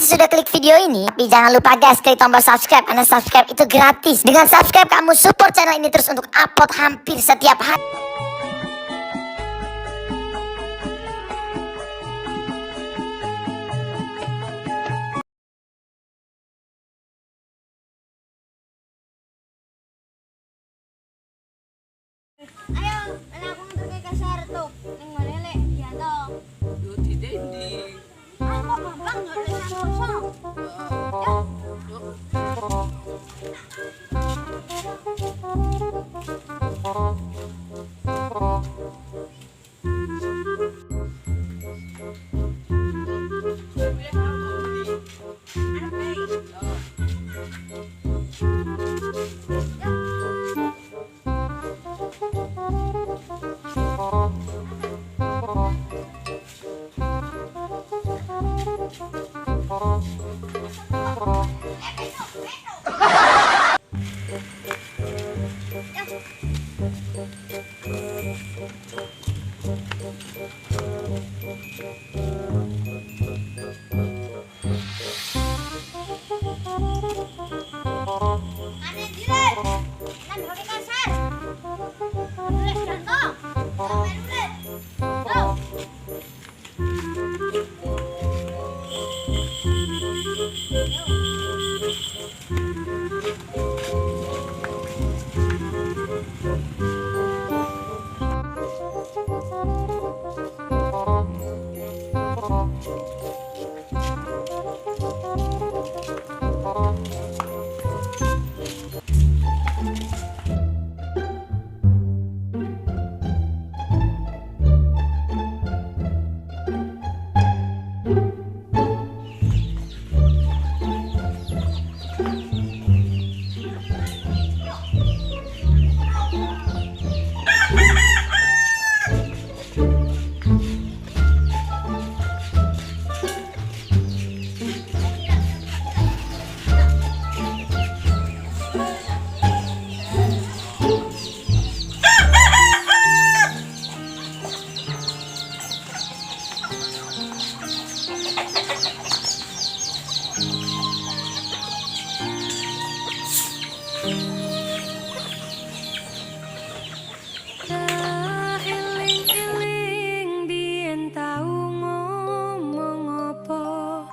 sudah klik video ini, tapi jangan lupa guys klik tombol subscribe karena subscribe itu gratis. Dengan subscribe kamu support channel ini terus untuk upload hampir setiap hari. Ayo, anak aku nganter ke kasar tuh. Neng mana lek? Iya toh. Yo di dendi. Aku gampang nggak ada yang kosong.